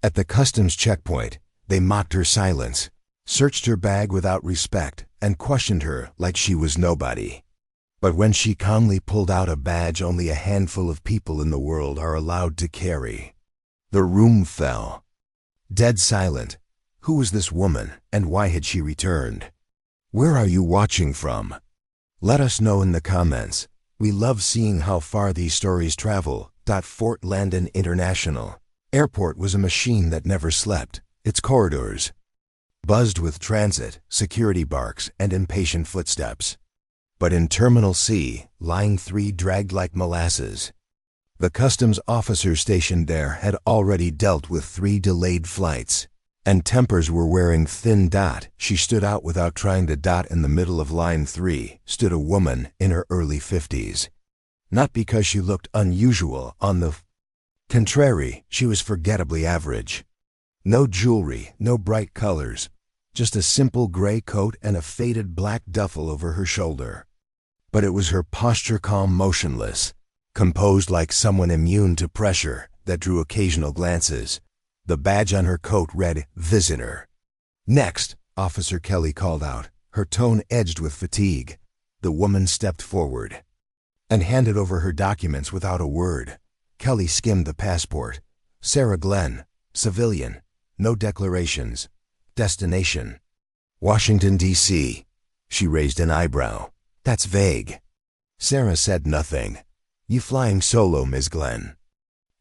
At the customs checkpoint, they mocked her silence, searched her bag without respect, and questioned her like she was nobody. But when she calmly pulled out a badge only a handful of people in the world are allowed to carry, the room fell. Dead silent. Who was this woman, and why had she returned? Where are you watching from? Let us know in the comments. We love seeing how far these stories travel. Fort Landon International Airport was a machine that never slept. Its corridors buzzed with transit, security barks, and impatient footsteps. But in Terminal C, Line 3 dragged like molasses. The customs officer stationed there had already dealt with 3 delayed flights, and tempers were wearing thin. She stood out without trying to. In the middle of Line 3 stood a woman in her early 50s. Not because she looked unusual, on the contrary, she was forgettably average. No jewelry, no bright colors, just a simple gray coat and a faded black duffel over her shoulder. But it was her posture, calm, motionless, composed like someone immune to pressure, that drew occasional glances. The badge on her coat read, "Visitor." "Next," Officer Kelly called out, her tone edged with fatigue. The woman stepped forward and handed over her documents without a word. Kelly skimmed the passport. Sarah Glenn, civilian, no declarations. Destination, Washington, D.C. She raised an eyebrow. "That's vague." Sarah said nothing. "You flying solo, Ms. Glenn?"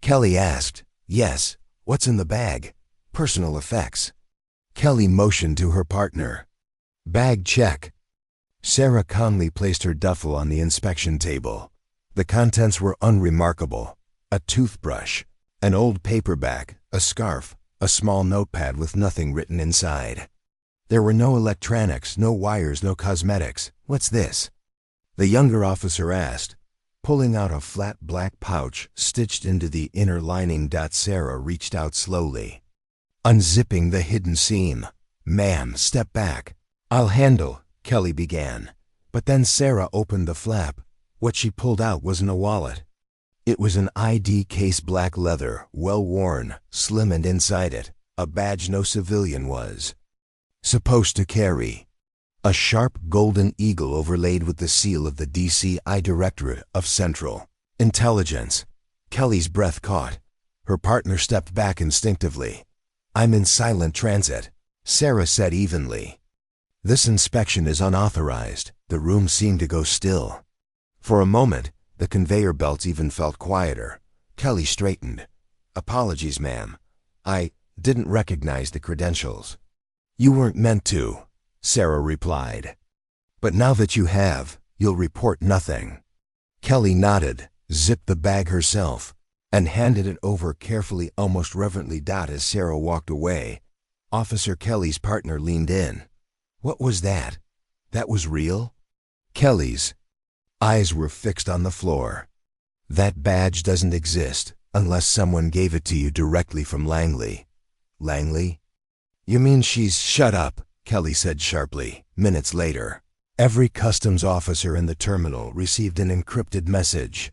Kelly asked. "Yes." "What's in the bag?" "Personal effects." Kelly motioned to her partner. "Bag check." Sarah calmly placed her duffel on the inspection table. The contents were unremarkable. A toothbrush, an old paperback, a scarf, a small notepad with nothing written inside. There were no electronics, no wires, no cosmetics. "What's this?" the younger officer asked, pulling out a flat black pouch stitched into the inner lining. Sarah reached out slowly, unzipping the hidden seam. "Ma'am, step back." "I'll handle," Kelly began. But then Sarah opened the flap. What she pulled out wasn't a wallet. It was an ID case, black leather, well-worn, slim, and inside it, a badge no civilian was supposed to carry. A sharp golden eagle overlaid with the seal of the DCI Directorate of Central Intelligence. Kelly's breath caught. Her partner stepped back instinctively. "I'm in silent transit," Sarah said evenly. "This inspection is unauthorized." The room seemed to go still. For a moment, the conveyor belts even felt quieter. Kelly straightened. "Apologies, ma'am. I didn't recognize the credentials." "You weren't meant to," Sarah replied. "But now that you have, you'll report nothing." Kelly nodded, zipped the bag herself, and handed it over carefully, almost reverently. As Sarah walked away, Officer Kelly's partner leaned in. "What was that? That was real?" Kelly's eyes were fixed on the floor. "That badge doesn't exist unless someone gave it to you directly from Langley." "Langley? You mean she's—" "Shut up," Kelly said sharply. Minutes later, every customs officer in the terminal received an encrypted message.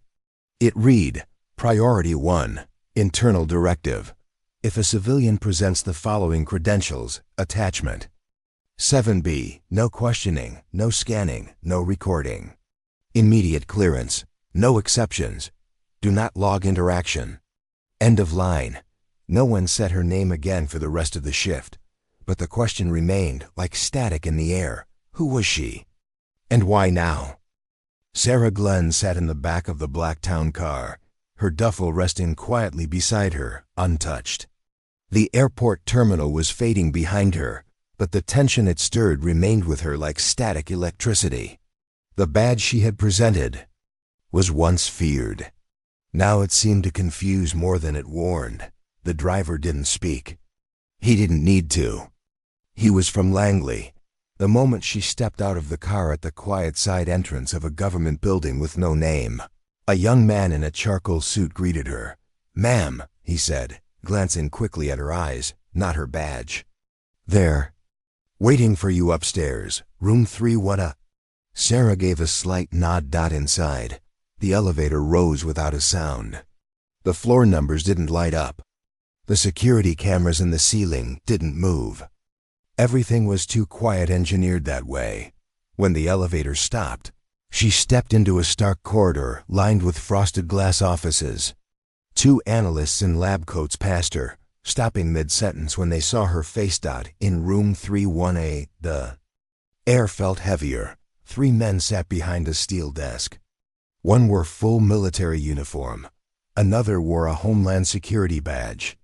It read, "Priority 1, Internal Directive. If a civilian presents the following credentials, attachment. 7B, no questioning, no scanning, no recording. Immediate clearance, no exceptions. Do not log interaction. End of line." No one said her name again for the rest of the shift, but the question remained like static in the air. Who was she? And why now? Sarah Glenn sat in the back of the Blacktown car, her duffel resting quietly beside her, untouched. The airport terminal was fading behind her, but the tension it stirred remained with her like static electricity. The badge she had presented was once feared. Now it seemed to confuse more than it warned. The driver didn't speak. He didn't need to. He was from Langley. The moment she stepped out of the car at the quiet side entrance of a government building with no name, a young man in a charcoal suit greeted her. "Ma'am," he said, glancing quickly at her eyes, not her badge. "There, waiting for you upstairs, room 3. What?" Sarah gave a slight nod. Inside, the elevator rose without a sound. The floor numbers didn't light up. The security cameras in the ceiling didn't move. Everything was too quiet engineered that way. When the elevator stopped, she stepped into a stark corridor lined with frosted glass offices. Two analysts in lab coats passed her, stopping mid-sentence when they saw her face dot in room 31A. The air felt heavier. 3 men sat behind a steel desk. One wore full military uniform. Another wore a Homeland Security badge.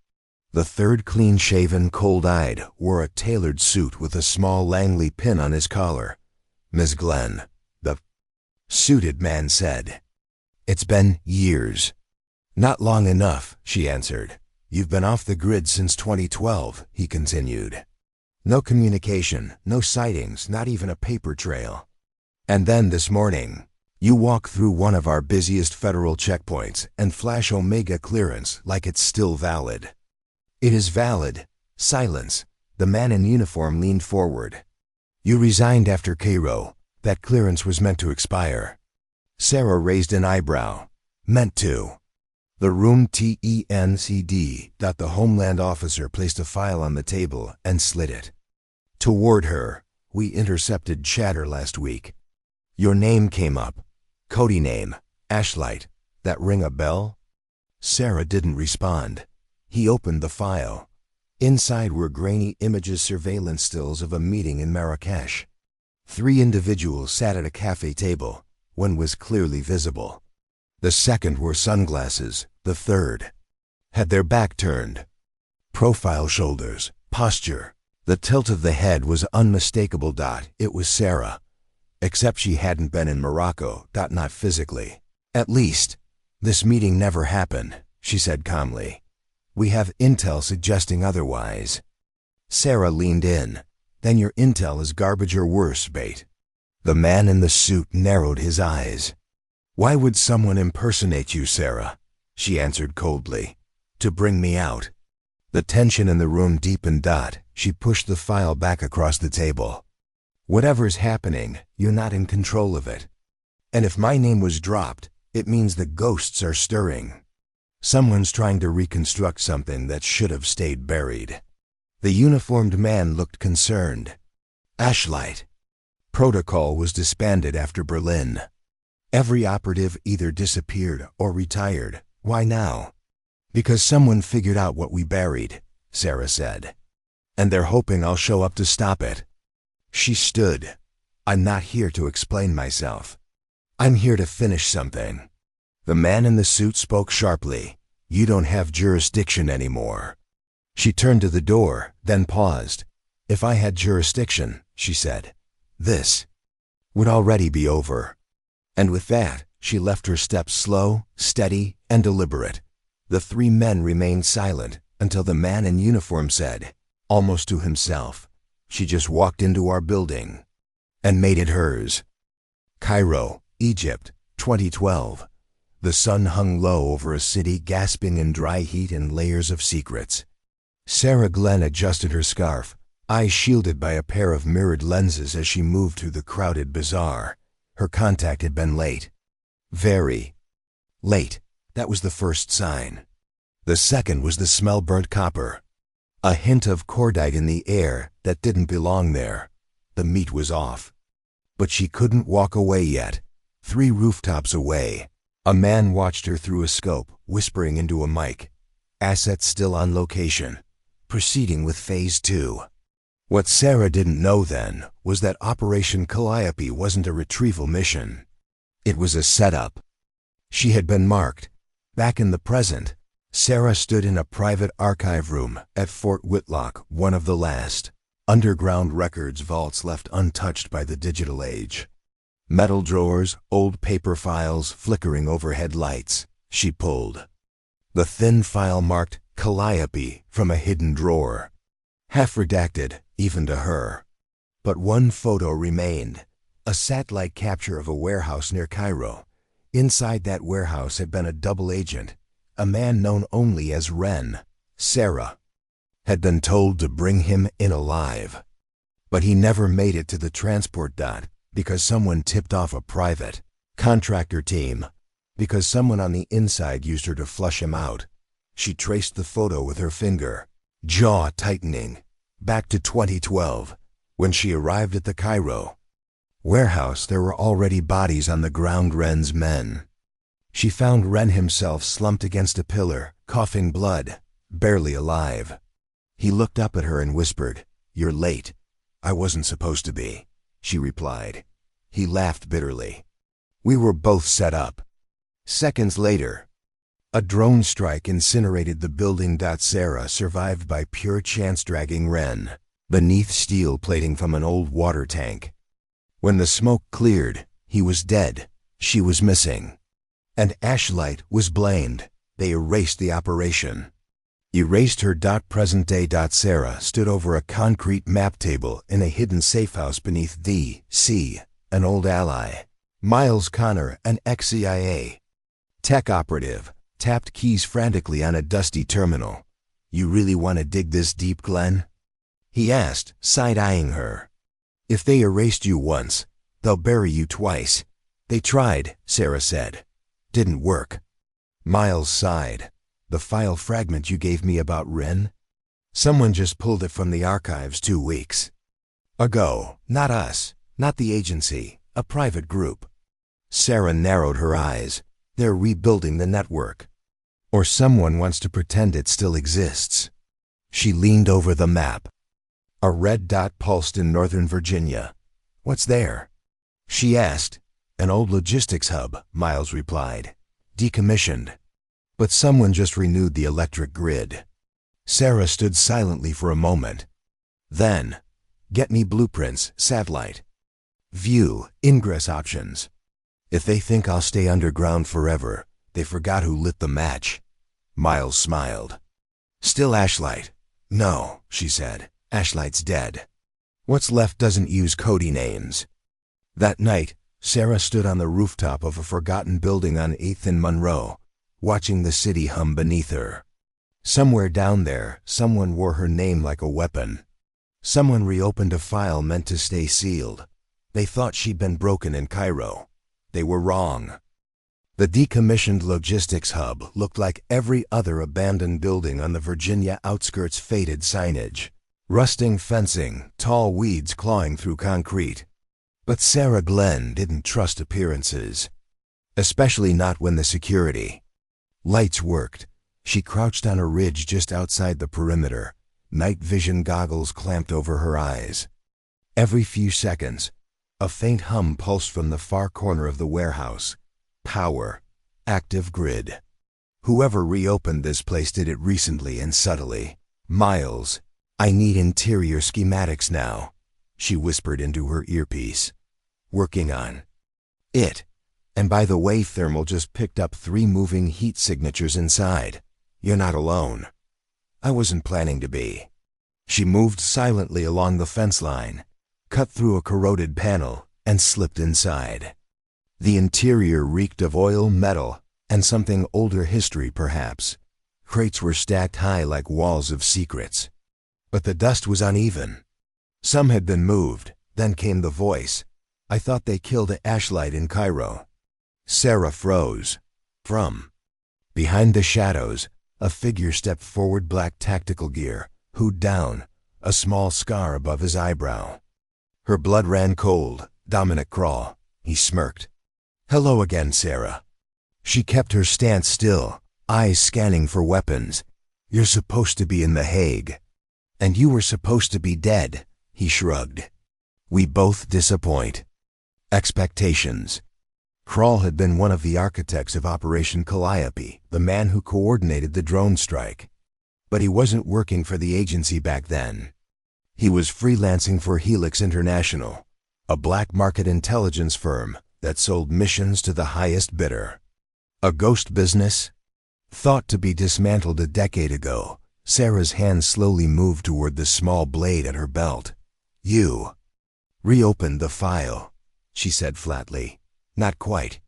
The third, clean-shaven, cold-eyed, wore a tailored suit with a small Langley pin on his collar. "Miss Glenn," the suited man said. "It's been years." "Not long enough," she answered. "You've been off the grid since 2012, he continued. "No communication, no sightings, not even a paper trail. And then this morning, you walk through one of our busiest federal checkpoints and flash Omega clearance like it's still valid." "It is valid." Silence. The man in uniform leaned forward. "You resigned after Cairo. That clearance was meant to expire." Sarah raised an eyebrow. "Meant to." The room TENCD. The Homeland officer placed a file on the table and slid it toward her. "We intercepted chatter last week. Your name came up. Cody name, Ashlight. That ring a bell?" Sarah didn't respond. He opened the file. Inside were grainy images, surveillance stills of a meeting in Marrakesh. 3 individuals sat at a cafe table. One was clearly visible. The second wore sunglasses. The third had their back turned. Profile, shoulders, posture. The tilt of the head was unmistakable. It was Sarah. Except she hadn't been in Morocco. Not physically. "At least, this meeting never happened," she said calmly. "We have intel suggesting otherwise." Sarah leaned in. "Then your intel is garbage or worse, bait." The man in the suit narrowed his eyes. "Why would someone impersonate you, Sarah?" she answered coldly. "To bring me out." The tension in the room deepened. She pushed the file back across the table. "Whatever's happening, you're not in control of it. And if my name was dropped, it means the ghosts are stirring. Someone's trying to reconstruct something that should have stayed buried." The uniformed man looked concerned. "Ashlight." Protocol was disbanded after Berlin. Every operative either disappeared or retired. Why now? "Because someone figured out what we buried," Sarah said. "And they're hoping I'll show up to stop it." She stood. "I'm not here to explain myself. I'm here to finish something." The man in the suit spoke sharply. "You don't have jurisdiction anymore." She turned to the door, then paused. "If I had jurisdiction," she said, "this would already be over." And with that, she left her steps slow, steady, and deliberate. The 3 men remained silent until the man in uniform said, almost to himself, "She just walked into our building and made it hers." Cairo, Egypt, 2012. The sun hung low over a city gasping in dry heat and layers of secrets. Sarah Glenn adjusted her scarf, eyes shielded by a pair of mirrored lenses as she moved through the crowded bazaar. Her contact had been late. Very late. That was the first sign. The second was the smell burnt copper. A hint of cordite in the air that didn't belong there. The meat was off. But she couldn't walk away yet. 3 rooftops away, a man watched her through a scope, whispering into a mic. Assets still on location. Proceeding with Phase 2. What Sarah didn't know then was that Operation Calliope wasn't a retrieval mission. It was a setup. She had been marked. Back in the present, Sarah stood in a private archive room at Fort Whitlock, one of the last underground records vaults left untouched by the digital age. Metal drawers, old paper files, flickering overhead lights. She pulled the thin file marked Calliope from a hidden drawer. Half redacted, even to her. But one photo remained, a satellite capture of a warehouse near Cairo. Inside that warehouse had been a double agent, a man known only as Ren. Sarah had been told to bring him in alive. But he never made it to the transport dot because someone tipped off a private contractor team, because someone on the inside used her to flush him out. She traced the photo with her finger, jaw tightening, back to 2012, when she arrived at the Cairo warehouse. There were already bodies on the ground. Ren's men. She found Ren himself slumped against a pillar, coughing blood, barely alive. He looked up at her and whispered, "You're late." "I wasn't supposed to be," she replied. He laughed bitterly. We were both set up. Seconds later, a drone strike incinerated the building. Sarah survived by pure chance, dragging Ren beneath steel plating from an old water tank. When the smoke cleared, he was dead. She was missing. And Ashlight was blamed. They erased the operation. Erased her. Present day. Sarah stood over a concrete map table in a hidden safehouse beneath D.C., an old ally. Miles Connor, an ex-CIA tech operative, tapped keys frantically on a dusty terminal. "You really want to dig this deep, Glenn?" he asked, side-eyeing her. "If they erased you once, they'll bury you twice." "They tried," Sarah said. "Didn't work." Miles sighed. "The file fragment you gave me about Ren? Someone just pulled it from the archives 2 weeks ago. Not us, not the agency, a private group." Sarah narrowed her eyes. "They're rebuilding the network. Or someone wants to pretend it still exists." She leaned over the map. A red dot pulsed in Northern Virginia. "What's there?" she asked. "An old logistics hub," Miles replied. "Decommissioned. But someone just renewed the electric grid." Sarah stood silently for a moment. Then, "Get me blueprints, satellite view, ingress options. If they think I'll stay underground forever, they forgot who lit the match." Miles smiled. "Still Ashlight?" "No," she said. "Ashlight's dead. What's left doesn't use Cody names." That night, Sarah stood on the rooftop of a forgotten building on 8th and Monroe, watching the city hum beneath her. Somewhere down there, someone wore her name like a weapon. Someone reopened a file meant to stay sealed. They thought she'd been broken in Cairo. They were wrong. The decommissioned logistics hub looked like every other abandoned building on the Virginia outskirts. Faded signage, rusting fencing, tall weeds clawing through concrete. But Sarah Glenn didn't trust appearances, especially not when the security lights worked. She crouched on a ridge just outside the perimeter, night vision goggles clamped over her eyes. Every few seconds, a faint hum pulsed from the far corner of the warehouse. Power. Active grid. Whoever reopened this place did it recently and subtly. "Miles, I need interior schematics now," she whispered into her earpiece. "Working on it. And by the way, Thermal just picked up 3 moving heat signatures inside. You're not alone." "I wasn't planning to be." She moved silently along the fence line, cut through a corroded panel, and slipped inside. The interior reeked of oil, metal, and something older history perhaps. Crates were stacked high like walls of secrets. But the dust was uneven. Some had been moved. Then came the voice. "I thought they killed Ashlight in Cairo." Sarah froze. From behind the shadows, a figure stepped forward, black tactical gear, hood down, a small scar above his eyebrow. Her blood ran cold. "Dominic Crawl," he smirked. "Hello again, Sarah." She kept her stance still, eyes scanning for weapons. "You're supposed to be in The Hague." "And you were supposed to be dead," he shrugged. "We both disappoint." Expectations. Crawl had been one of the architects of Operation Calliope, the man who coordinated the drone strike. But he wasn't working for the agency back then. He was freelancing for Helix International, a black market intelligence firm that sold missions to the highest bidder. A ghost business? Thought to be dismantled a decade ago, Sarah's hand slowly moved toward the small blade at her belt. "You reopened the file," she said flatly. "Not quite.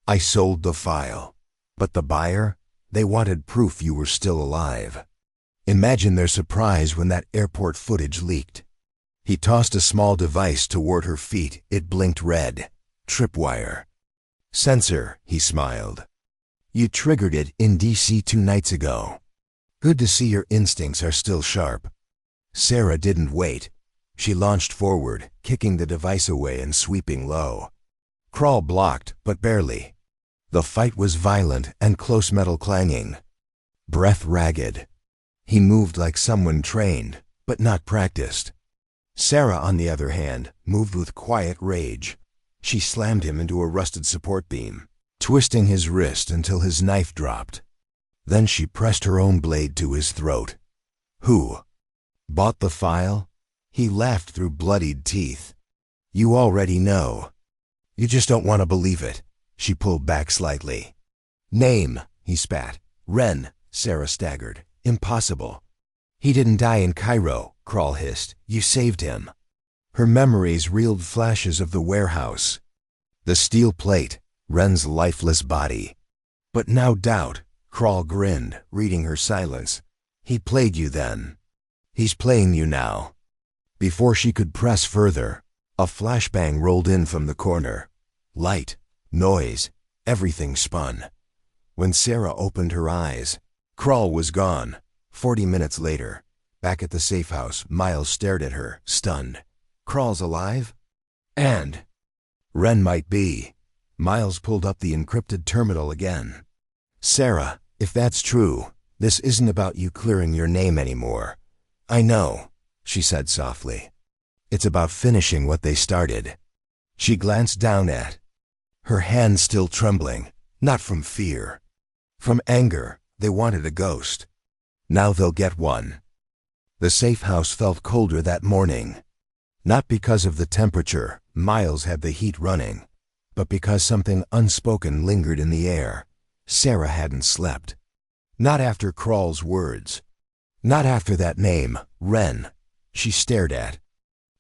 I sold the file. But the buyer? They wanted proof you were still alive. Imagine their surprise when that airport footage leaked." He tossed a small device toward her feet. It blinked red. "Tripwire. Sensor," he smiled. "You triggered it in DC 2 nights ago. Good to see your instincts are still sharp. Sarah didn't wait. She launched forward, kicking the device away and sweeping low. Crawl blocked, but barely. The fight was violent and close, metal clanging. Breath ragged. He moved like someone trained, but not practiced. Sarah, on the other hand, moved with quiet rage. She slammed him into a rusted support beam, twisting his wrist until his knife dropped. Then she pressed her own blade to his throat. Who? Bought the file? He laughed through bloodied teeth. You already know. You just don't want to believe it. She pulled back slightly. Name, he spat. Ren, Sarah staggered. Impossible. He didn't die in Cairo, Crawl hissed. You saved him. Her memories reeled flashes of the warehouse. The steel plate, Ren's lifeless body. But now doubt, Crawl grinned, reading her silence. He played you then. He's playing you now. Before she could press further, a flashbang rolled in from the corner. Light, noise, everything spun. When Sarah opened her eyes, Crawl was gone. 40 minutes later, back at the safe house, Miles stared at her, stunned. Crawl's alive? And Ren might be. Miles pulled up the encrypted terminal again. Sarah, if that's true, this isn't about you clearing your name anymore. I know, she said softly. It's about finishing what they started. She glanced down at her hand, still trembling, not from fear. From anger. They wanted a ghost. Now they'll get one. The safe house felt colder that morning. Not because of the temperature, Miles had the heat running, but because something unspoken lingered in the air. Sarah hadn't slept. Not after Crawl's words. Not after that name, Ren. She stared at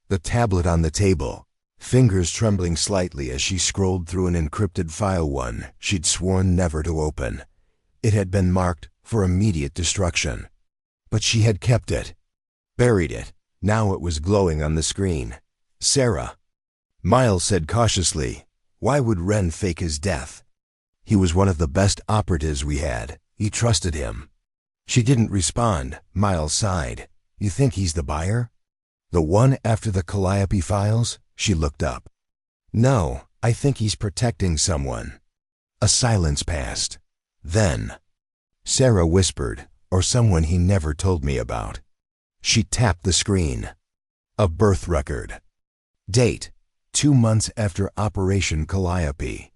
the tablet on the table, fingers trembling slightly as she scrolled through an encrypted file, one she'd sworn never to open. It had been marked for immediate destruction. But she had kept it. Buried it. Now it was glowing on the screen. Sarah. Miles said cautiously, why would Ren fake his death? He was one of the best operatives we had. You trusted him. She didn't respond. Miles sighed. You think he's the buyer? The one after the Calliope files? She looked up. No, I think he's protecting someone. A silence passed. Then, Sarah whispered, or someone he never told me about. She tapped the screen. A birth record. Date, 2 months after Operation Calliope.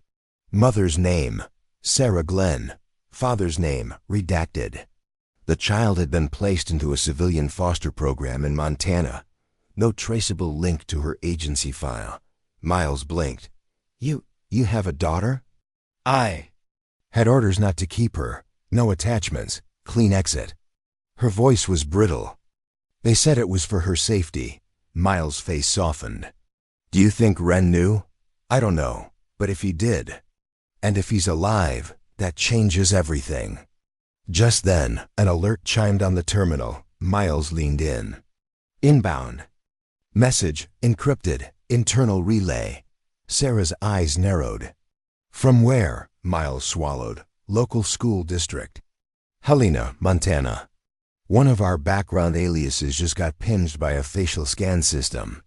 Mother's name, Sarah Glenn. Father's name, redacted. The child had been placed into a civilian foster program in Montana. No traceable link to her agency file. Miles blinked. You have a daughter? I had orders not to keep her. No attachments. Clean exit. Her voice was brittle. They said it was for her safety. Miles' face softened. Do you think Ren knew? I don't know, but if he did, and if he's alive, that changes everything. Just then, an alert chimed on the terminal. Miles leaned in. Inbound. Message, encrypted, internal relay. Sarah's eyes narrowed. From where? Miles swallowed. Local school district. Helena, Montana. One of our background aliases just got pinged by a facial scan system.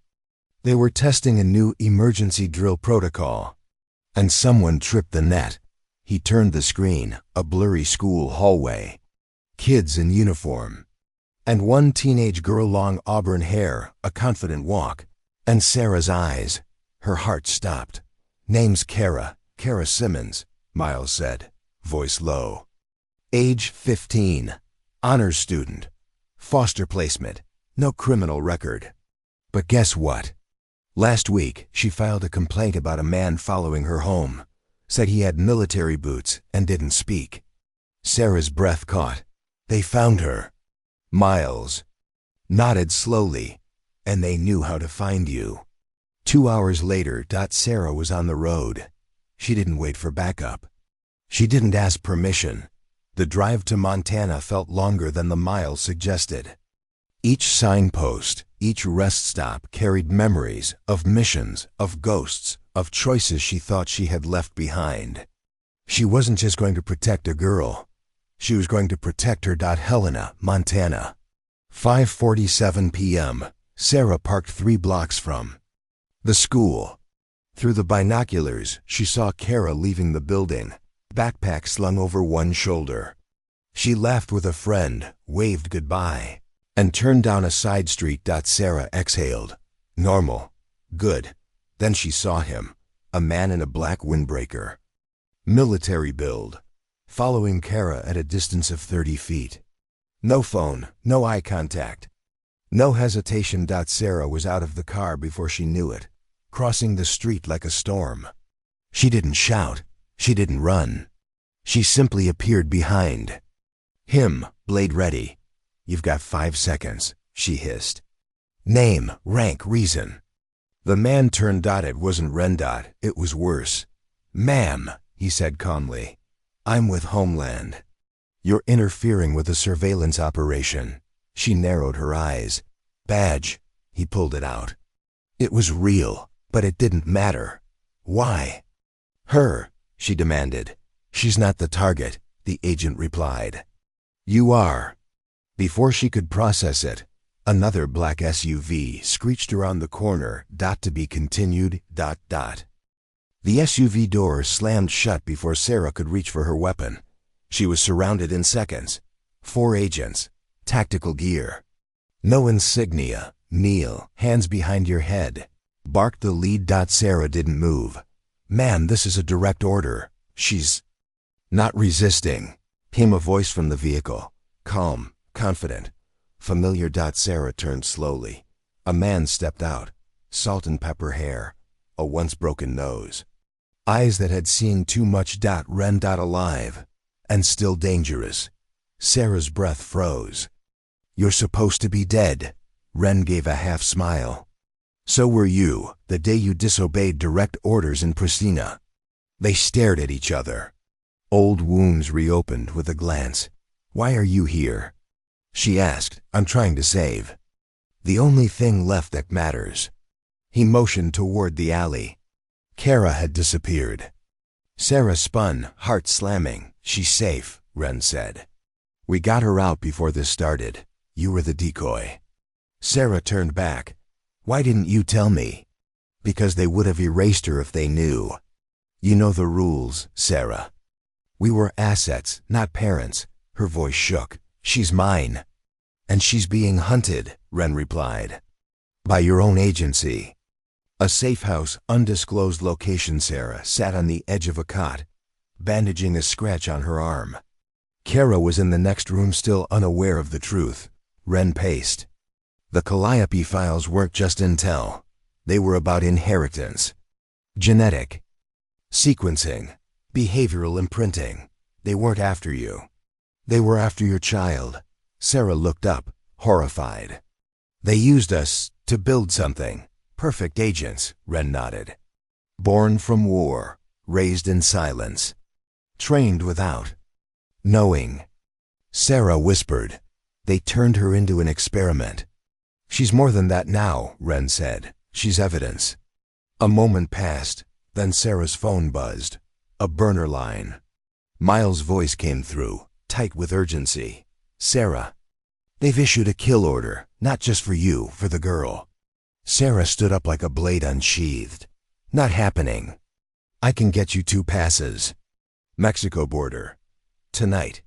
They were testing a new emergency drill protocol. And someone tripped the net. He turned the screen, a blurry school hallway. Kids in uniform. And one teenage girl, long auburn hair, a confident walk. And Sarah's eyes. Her heart stopped. Name's Kara Simmons, Miles said, voice low. Age 15. Honors student. Foster placement. No criminal record. But guess what? Last week, she filed a complaint about a man following her home. Said he had military boots and didn't speak. Sarah's breath caught. They found her. Miles nodded slowly. And they knew how to find you. 2 hours later, Sarah was on the road. She didn't wait for backup. She didn't ask permission. The drive to Montana felt longer than the miles suggested. Each signpost, each rest stop carried memories of missions, of ghosts, of choices she thought she had left behind. She wasn't just going to protect a girl. She was going to protect her. Helena, Montana. 5:47 p.m. Sarah parked 3 blocks from the school. Through the binoculars, she saw Kara leaving the building, backpack slung over one shoulder. She laughed with a friend, waved goodbye, and turned down a side street. Sarah exhaled. Normal. Good. Then she saw him, a man in a black windbreaker. Military build. Following Kara at a distance of 30 feet. No phone, no eye contact. No hesitation. Sarah was out of the car before she knew it, crossing the street like a storm. She didn't shout. She didn't run. She simply appeared behind him, blade ready. You've got 5 seconds, she hissed. Name, rank, reason. The man turned. It wasn't Ren. It was worse. Ma'am, he said calmly. I'm with Homeland. You're interfering with a surveillance operation. She narrowed her eyes. Badge. He pulled it out. It was real, but it didn't matter. Why? Her, she demanded. She's not the target, the agent replied. You are. Before she could process it, another black SUV screeched around the corner. To be continued. The SUV door slammed shut before Sarah could reach for her weapon. She was surrounded in seconds. 4 agents, tactical gear. No insignia. Kneel, hands behind your head, barked the lead. Sarah didn't move. Ma'am, this is a direct order. She's not resisting, came a voice from the vehicle. Calm, confident, familiar. Sarah turned slowly. A man stepped out, salt and pepper hair, a once broken nose. Eyes that had seen too much. Ren. Alive, and still dangerous. Sarah's breath froze. You're supposed to be dead. Ren gave a half smile. So were you, the day you disobeyed direct orders in Pristina. They stared at each other. Old wounds reopened with a glance. Why are you here? She asked. I'm trying to save. The only thing left that matters. He motioned toward the alley. Kara had disappeared. Sarah spun, heart slamming. She's safe, Ren said. We got her out before this started. You were the decoy. Sarah turned back. Why didn't you tell me? Because they would have erased her if they knew. You know the rules, Sarah. We were assets, not parents. Her voice shook. She's mine. And she's being hunted, Ren replied. By your own agency. A safe house, undisclosed location. Sarah sat on the edge of a cot, bandaging a scratch on her arm. Kara was in the next room, still unaware of the truth. Ren paced. The Calliope files weren't just intel. They were about inheritance. Genetic. Sequencing. Behavioral imprinting. They weren't after you. They were after your child. Sarah looked up, horrified. They used us to build something. Perfect agents, Ren nodded. Born from war, raised in silence. Trained without knowing. Sarah whispered. They turned her into an experiment. She's more than that now, Ren said. She's evidence. A moment passed, then Sarah's phone buzzed. A burner line. Miles' voice came through, tight with urgency. Sarah, they've issued a kill order, not just for you, for the girl. Sarah stood up like a blade unsheathed. Not happening. I can get you 2 passes. Mexico border. Tonight.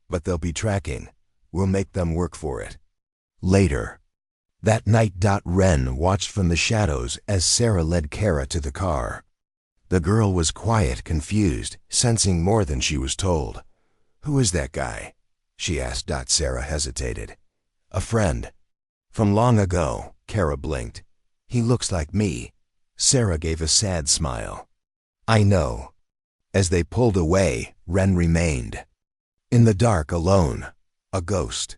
But they'll be tracking. We'll make them work for it. Later. That night. Ren watched from the shadows as Sarah led Kara to the car. The girl was quiet, confused, sensing more than she was told. Who is that guy? She asked. Sarah hesitated. A friend. From long ago, Kara blinked. He looks like me. Sarah gave a sad smile. I know. As they pulled away, Ren remained. In the dark, alone. A ghost.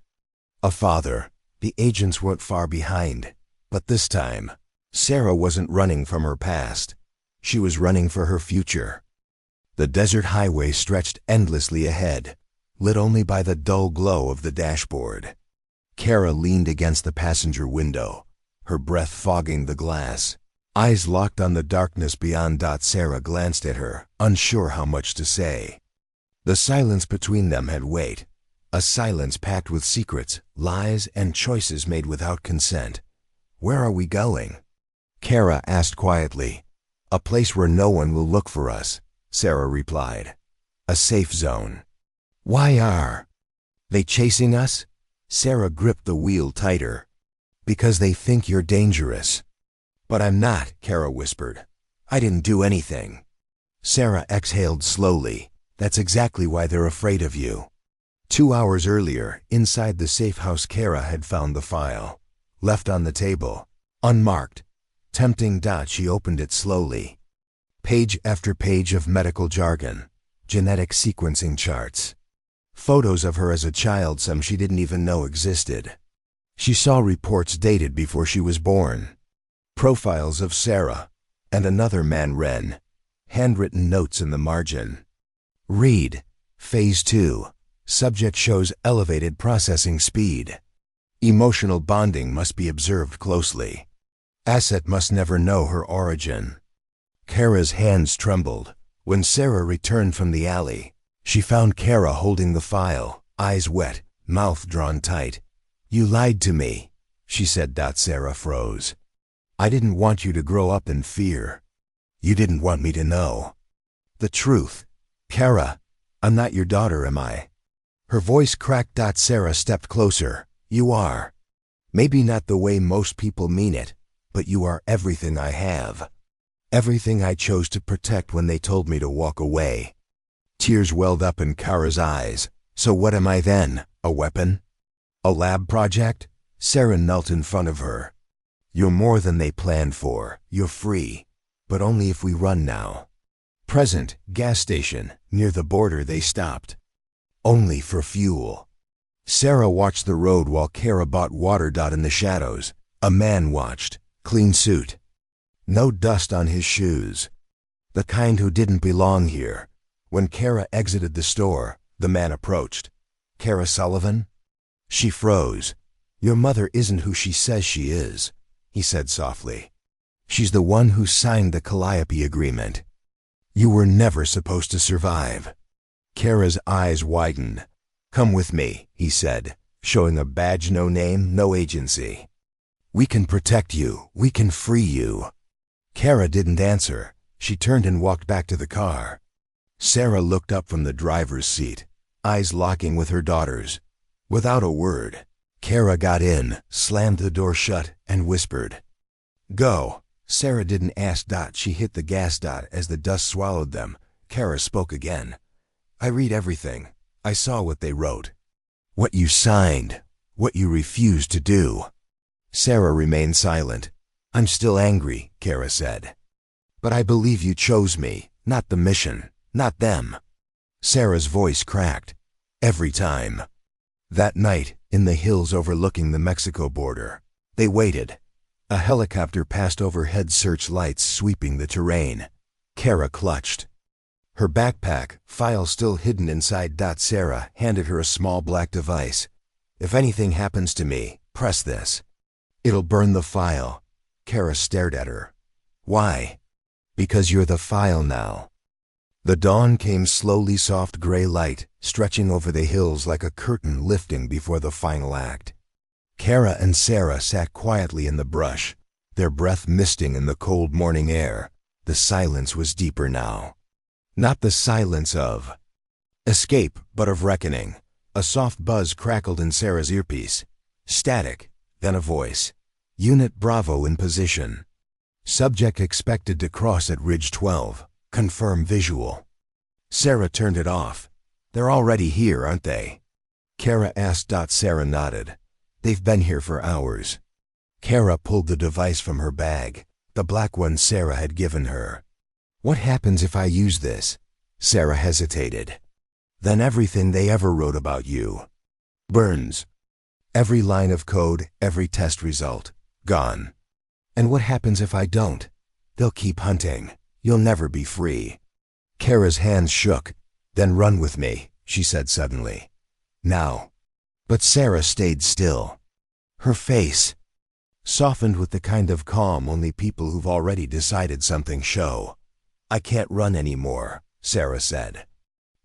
A father. The agents weren't far behind. But this time, Sarah wasn't running from her past. She was running for her future. The desert highway stretched endlessly ahead, lit only by the dull glow of the dashboard. Kara leaned against the passenger window, her breath fogging the glass. Eyes locked on the darkness beyond. Sarah glanced at her, unsure how much to say. The silence between them had weight, a silence packed with secrets, lies, and choices made without consent. "Where are we going?" Kara asked quietly. "A place where no one will look for us," Sarah replied. "A safe zone." "Why are they chasing us?" Sarah gripped the wheel tighter. "Because they think you're dangerous." "But I'm not," Kara whispered. "I didn't do anything." Sarah exhaled slowly. "That's exactly why they're afraid of you." 2 hours earlier, inside the safe house, Kara had found the file. Left on the table, unmarked. Tempting. She opened it slowly. Page after page of medical jargon, genetic sequencing charts. Photos of her as a child, some she didn't even know existed. She saw reports dated before she was born. Profiles of Sarah and another man, Ren. Handwritten notes in the margin. Read. Phase 2. Subject shows elevated processing speed. Emotional bonding must be observed closely. Asset must never know her origin. Kara's hands trembled. When Sarah returned from the alley, she found Kara holding the file, eyes wet, mouth drawn tight. "You lied to me," she said. Sarah froze. "I didn't want you to grow up in fear. You didn't want me to know the truth." "Kara, I'm not your daughter, am I?" Her voice cracked. Sarah stepped closer. "You are. Maybe not the way most people mean it, but you are everything I have. Everything I chose to protect when they told me to walk away." Tears welled up in Kara's eyes. "So what am I then? A weapon? A lab project?" Sarah knelt in front of her. "You're more than they planned for. You're free. But only if we run now." Present. Gas station. Near the border they stopped. Only for fuel. Sarah watched the road while Kara bought water. In the shadows, a man watched. Clean suit. No dust on his shoes. The kind who didn't belong here. When Kara exited the store, the man approached. "Kara Sullivan?" She froze. "Your mother isn't who she says she is," he said softly. "She's the one who signed the Calliope agreement. You were never supposed to survive." Kara's eyes widened. "Come with me," he said, showing a badge. "No name, no agency. We can protect you. We can free you." Kara didn't answer. She turned and walked back to the car. Sarah looked up from the driver's seat, eyes locking with her daughter's. Without a word, Kara got in, slammed the door shut, and whispered, "Go." Sarah didn't ask. She hit the gas. As the dust swallowed them, Kara spoke again. "I read everything. I saw what they wrote. What you signed. What you refused to do." Sarah remained silent. "I'm still angry," Kara said. "But I believe you chose me, not the mission, not them." Sarah's voice cracked. "Every time." That night, in the hills overlooking the Mexico border, they waited. A helicopter passed overhead, searchlights sweeping the terrain. Kara clutched her backpack, file still hidden inside. Sarah handed her a small black device. "If anything happens to me, press this. It'll burn the file." Kara stared at her. "Why?" "Because you're the file now." The dawn came slowly, soft gray light stretching over the hills like a curtain lifting before the final act. Kara and Sarah sat quietly in the brush, their breath misting in the cold morning air. The silence was deeper now. Not the silence of escape, but of reckoning. A soft buzz crackled in Sarah's earpiece. Static, then a voice. "Unit Bravo in position. Subject expected to cross at Ridge 12. Confirm visual." Sarah turned it off. "They're already here, aren't they?" Kara asked. Sarah nodded. "They've been here for hours." Kara pulled the device from her bag, the black one Sarah had given her. "What happens if I use this?" Sarah hesitated. "Then everything they ever wrote about you burns. Every line of code, every test result, gone." "And what happens if I don't?" "They'll keep hunting. You'll never be free." Kara's hands shook. "Then run with me," she said suddenly. "Now." But Sarah stayed still. Her face softened with the kind of calm only people who've already decided something show. "I can't run anymore," Sarah said.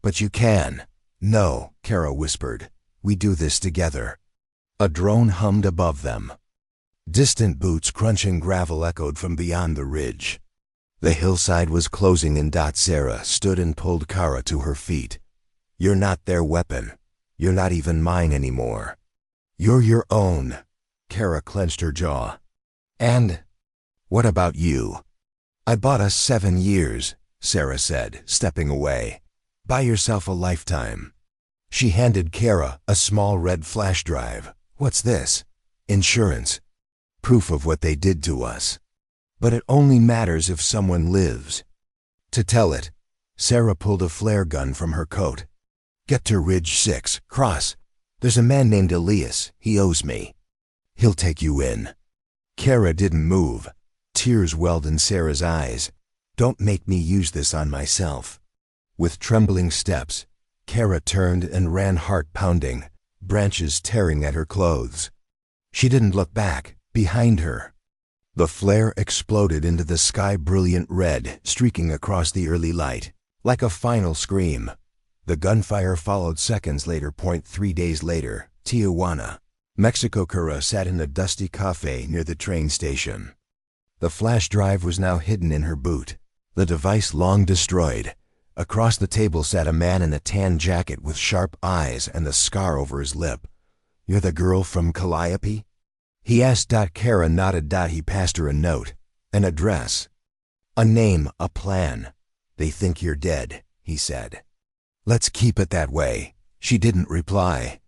But you can. No, Kara whispered. We do this together. A drone hummed above them. Distant boots crunching gravel echoed from beyond the ridge. The hillside was closing in. Sarah stood and pulled Kara to her feet. You're not their weapon. You're not even mine anymore. You're your own. Kara clenched her jaw. And what about you? I bought us 7 years, Sarah said, stepping away. Buy yourself a lifetime. She handed Kara a small red flash drive. What's this? Insurance. Proof of what they did to us. But it only matters if someone lives. To tell it, Sarah pulled a flare gun from her coat. Get to Ridge 6, cross. There's a man named Elias. He owes me. He'll take you in. Kara didn't move. Tears welled in Sarah's eyes. Don't make me use this on myself. With trembling steps, Kara turned and ran, heart pounding, branches tearing at her clothes. She didn't look back. Behind her, the flare exploded into the sky, brilliant red, streaking across the early light, like a final scream. The gunfire followed seconds later. 3 days later, Tijuana, Mexico. Kara sat in a dusty cafe near the train station. The flash drive was now hidden in her boot, the device long destroyed. Across the table sat a man in a tan jacket with sharp eyes and the scar over his lip. You're the girl from Calliope? He asked. Kara nodded. He passed her a note, an address, a name, a plan. They think you're dead, he said. Let's keep it that way. She didn't reply.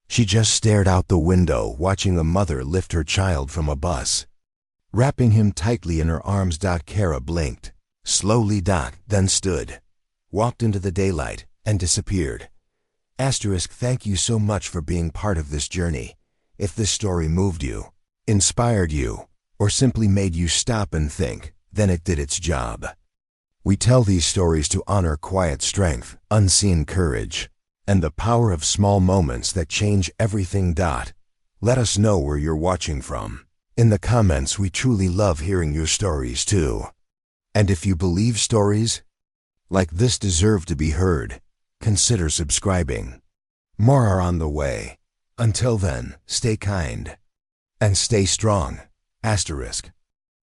She just stared out the window, watching a mother lift her child from a bus, wrapping him tightly in her arms. Kara blinked, slowly. Then stood, walked into the daylight, and disappeared. Thank you so much for being part of this journey. If this story moved you, inspired you, or simply made you stop and think, then it did its job. We tell these stories to honor quiet strength, unseen courage, and the power of small moments that change everything. Let us know where you're watching from. In the comments, we truly love hearing your stories too. And if you believe stories like this deserve to be heard, consider subscribing. More are on the way. Until then, stay kind and stay strong. *.